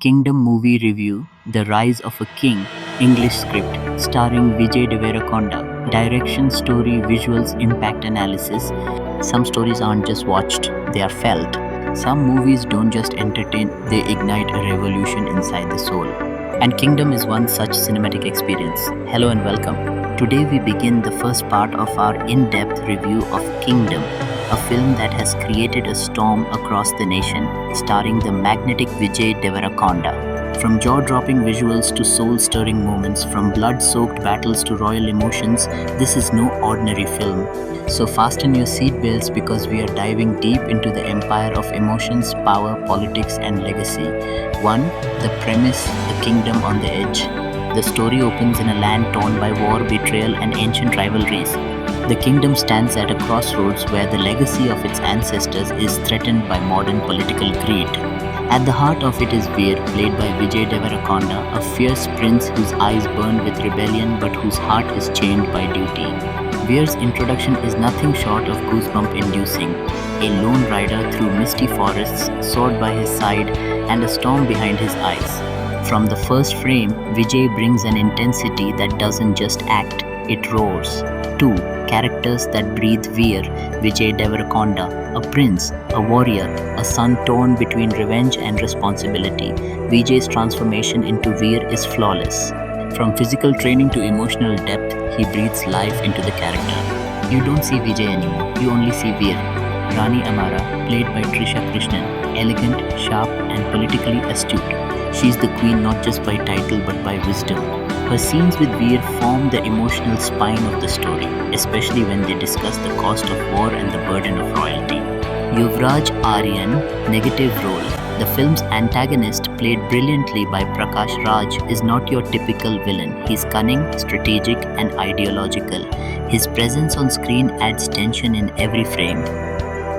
Kingdom movie review The Rise of a King, English script, starring Vijay Deverakonda, direction, story, visuals, impact analysis. Some stories aren't just watched, they are felt. Some movies don't just entertain, they ignite a revolution inside the soul. And Kingdom is one such cinematic experience. Hello and welcome. Today we begin the first part of our in-depth review of Kingdom, a film that has created a storm across the nation, starring the magnetic Vijay Deverakonda. From jaw-dropping visuals to soul-stirring moments, from blood-soaked battles to royal emotions, this is no ordinary film. So fasten your seatbelts because we are diving deep into the empire of emotions, power, politics, and legacy. 1. The premise, a kingdom on the edge. The story opens in a land torn by war, betrayal, and ancient rivalries. The kingdom stands at a crossroads where the legacy of its ancestors is threatened by modern political greed. At the heart of it is Veer, played by Vijay Deverakonda, a fierce prince whose eyes burn with rebellion but whose heart is chained by duty. Veer's introduction is nothing short of goosebump-inducing. A lone rider through misty forests, sword by his side, and a storm behind his eyes. From the first frame, Vijay brings an intensity that doesn't just act, it roars. 2. Characters that breathe Veer, Vijay Deverakonda, a prince, a warrior, a son torn between revenge and responsibility. Vijay's transformation into Veer is flawless. From physical training to emotional depth, he breathes life into the character. You don't see Vijay anymore, you only see Veer. Rani Amara, played by Trisha Krishnan, elegant, sharp, and politically astute. She's the queen not just by title but by wisdom. Her scenes with Veer form the emotional spine of the story, especially when they discuss the cost of war and the burden of royalty. Yuvraj Aryan, negative role. The film's antagonist, played brilliantly by Prakash Raj, is not your typical villain. He's cunning, strategic, and ideological. His presence on screen adds tension in every frame.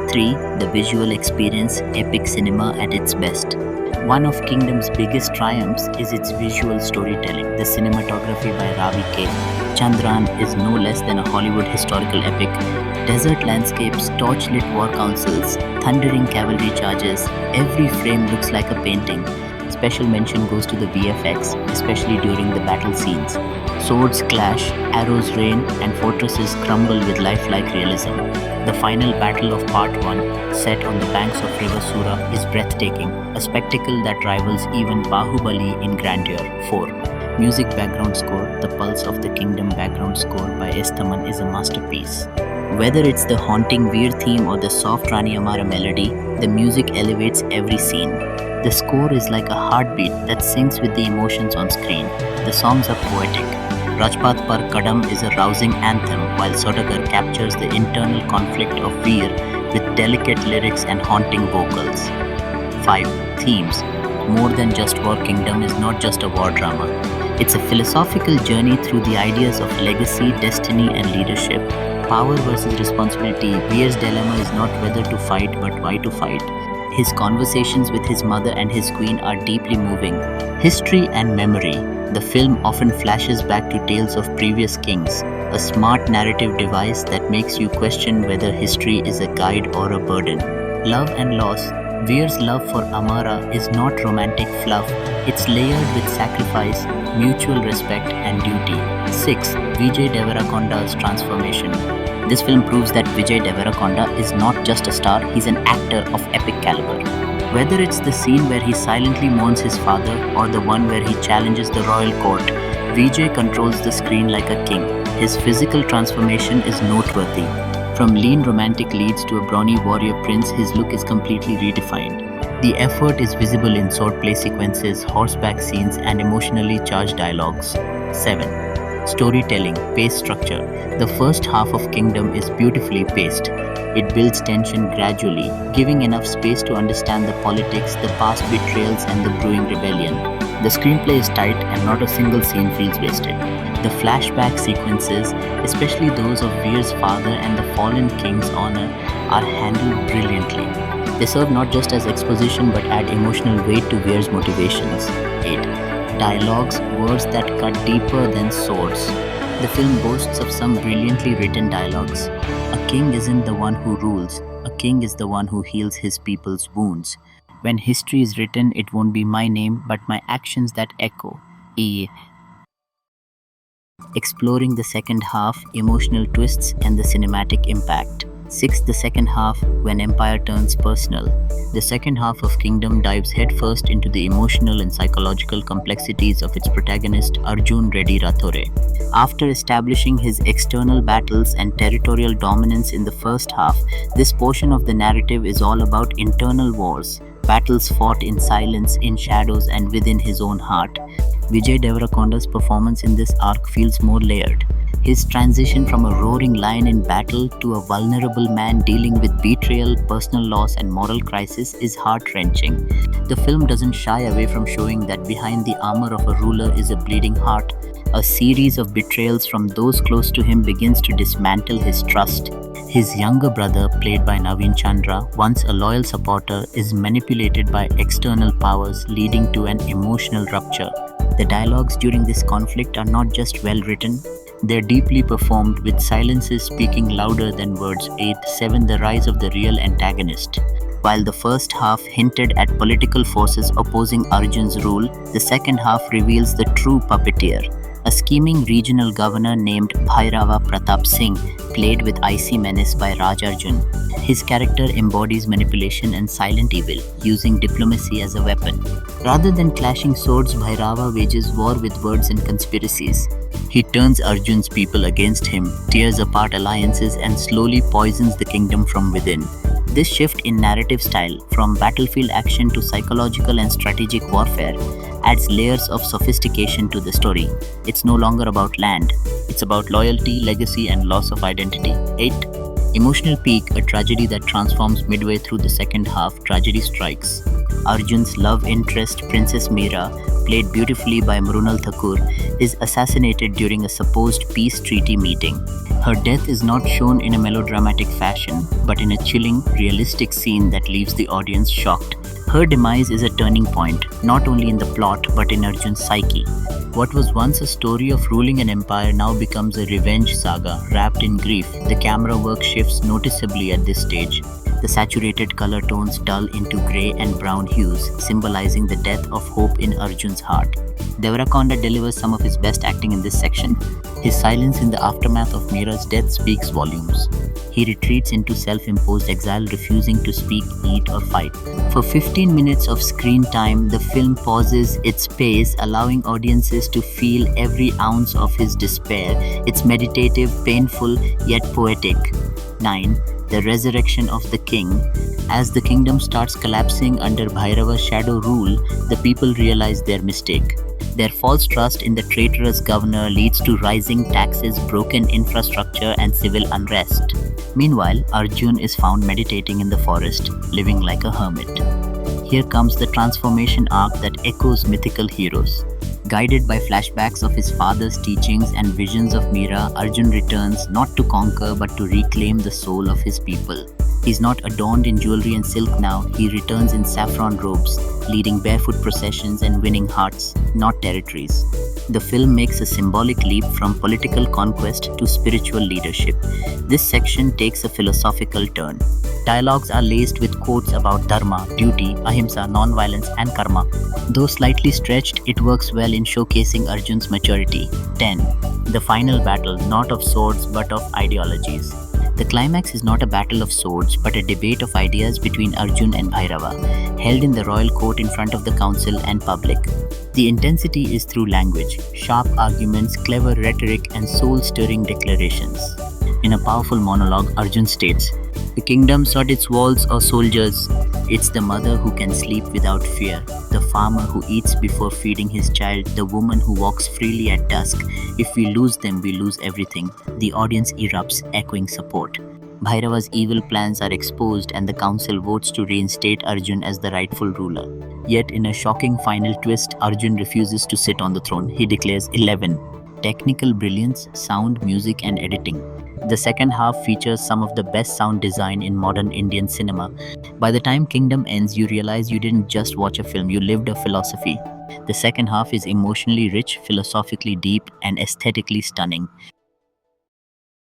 3. The visual experience, epic cinema at its best. One of Kingdom's biggest triumphs is its visual storytelling. The cinematography by Ravi K. Chandran is no less than a Hollywood historical epic. Desert landscapes, torchlit war councils, thundering cavalry charges, every frame looks like a painting. Special mention goes to the VFX, especially during the battle scenes. Swords clash, arrows rain, and fortresses crumble with lifelike realism. The final battle of Part 1, set on the banks of River Sura, is breathtaking, a spectacle that rivals even Bahubali in grandeur. 4. Music background score. The Pulse of the Kingdom background score by S. Thaman is a masterpiece. Whether it's the haunting Veer theme or the soft Rani Amara melody, the music elevates every scene. The score is like a heartbeat that syncs with the emotions on screen. The songs are poetic. Rajpath Par Kadam is a rousing anthem, while Sodagar captures the internal conflict of Veer with delicate lyrics and haunting vocals. 5. Themes. More Than Just War. Kingdom is not just a war drama. It's a philosophical journey through the ideas of legacy, destiny, and leadership. Power versus responsibility. Veer's dilemma is not whether to fight but why to fight. His conversations with his mother and his queen are deeply moving. History and memory. The film often flashes back to tales of previous kings, a smart narrative device that makes you question whether history is a guide or a burden. Love and loss. Veer's love for Amara is not romantic fluff, it's layered with sacrifice, mutual respect, and duty. 6. Vijay Deverakonda's transformation. This film proves that Vijay Deverakonda is not just a star, he's an actor of epic caliber. Whether it's the scene where he silently mourns his father or the one where he challenges the royal court, Vijay controls the screen like a king. His physical transformation is noteworthy. From lean romantic leads to a brawny warrior prince, his look is completely redefined. The effort is visible in swordplay sequences, horseback scenes, and emotionally charged dialogues. 7. Storytelling, pace structure. The first half of Kingdom is beautifully paced. It builds tension gradually, giving enough space to understand the politics, the past betrayals, and the brewing rebellion. The screenplay is tight and not a single scene feels wasted. The flashback sequences, especially those of Veer's father and the fallen king's honor, are handled brilliantly. They serve not just as exposition but add emotional weight to Veer's motivations. 8. Dialogues, words that cut deeper than swords. The film boasts of some brilliantly written dialogues. A king isn't the one who rules, a king is the one who heals his people's wounds. When history is written, it won't be my name, but my actions that echo. E. Exploring the second half, emotional twists, and the cinematic impact. 6. The second half, when Empire turns personal. The second half of Kingdom dives headfirst into the emotional and psychological complexities of its protagonist Arjun Reddy Rathore. After establishing his external battles and territorial dominance in the first half, this portion of the narrative is all about internal wars, battles fought in silence, in shadows, and within his own heart. Vijay Deverakonda's performance in this arc feels more layered. His transition from a roaring lion in battle to a vulnerable man dealing with betrayal, personal loss, and moral crisis is heart-wrenching. The film doesn't shy away from showing that behind the armor of a ruler is a bleeding heart. A series of betrayals from those close to him begins to dismantle his trust. His younger brother, played by Naveen Chandra, once a loyal supporter, is manipulated by external powers, leading to an emotional rupture. The dialogues during this conflict are not just well written, they're deeply performed, with silences speaking louder than words. 8. 7. The rise of the real antagonist. While the first half hinted at political forces opposing Arjun's rule, the second half reveals the true puppeteer. A scheming regional governor named Bhairava Pratap Singh, played with icy menace by Raj Arjun. His character embodies manipulation and silent evil, using diplomacy as a weapon. Rather than clashing swords, Bhairava wages war with words and conspiracies. He turns Arjun's people against him, tears apart alliances, and slowly poisons the kingdom from within. This shift in narrative style, from battlefield action to psychological and strategic warfare, adds layers of sophistication to the story. It's no longer about land, it's about loyalty, legacy, and loss of identity. 8. Emotional peak, a tragedy that transforms midway through the second half. Tragedy strikes. Arjun's love interest, Princess Meera, played beautifully by Mrunal Thakur, is assassinated during a supposed peace treaty meeting. Her death is not shown in a melodramatic fashion, but in a chilling, realistic scene that leaves the audience shocked. Her demise is a turning point, not only in the plot but in Arjun's psyche. What was once a story of ruling an empire now becomes a revenge saga wrapped in grief. The camera work shifts noticeably at this stage. The saturated color tones dull into grey and brown hues, symbolizing the death of hope in Arjun's heart. Devarakonda delivers some of his best acting in this section. His silence in the aftermath of Meera's death speaks volumes. He retreats into self-imposed exile, refusing to speak, eat, or fight. For 15 minutes of screen time, the film pauses its pace, allowing audiences to feel every ounce of his despair. It's meditative, painful, yet poetic. 9. The resurrection of the king. As the kingdom starts collapsing under Bhairava's shadow rule, the people realize their mistake. Their false trust in the traitorous governor leads to rising taxes, broken infrastructure, and civil unrest. Meanwhile, Arjun is found meditating in the forest, living like a hermit. Here comes the transformation arc that echoes mythical heroes. Guided by flashbacks of his father's teachings and visions of Meera, Arjun returns not to conquer but to reclaim the soul of his people. He's not adorned in jewelry and silk now, he returns in saffron robes, leading barefoot processions and winning hearts, not territories. The film makes a symbolic leap from political conquest to spiritual leadership. This section takes a philosophical turn. Dialogues are laced with quotes about dharma, duty, ahimsa, non-violence, and karma. Though slightly stretched, it works well in showcasing Arjun's maturity. 10. The final battle, not of swords but of ideologies. The climax is not a battle of swords but a debate of ideas between Arjun and Bhairava, held in the royal court in front of the council and public. The intensity is through language, sharp arguments, clever rhetoric, and soul-stirring declarations. In a powerful monologue, Arjun states, "The kingdom sought its walls or soldiers. It's the mother who can sleep without fear, the farmer who eats before feeding his child, the woman who walks freely at dusk. If we lose them, we lose everything." The audience erupts, echoing support. Bhairava's evil plans are exposed and the council votes to reinstate Arjun as the rightful ruler. Yet in a shocking final twist, Arjun refuses to sit on the throne. He declares 11. Technical brilliance, sound, music, and editing. The second half features some of the best sound design in modern Indian cinema. By the time Kingdom ends, you realize you didn't just watch a film, you lived a philosophy. The second half is emotionally rich, philosophically deep, and aesthetically stunning.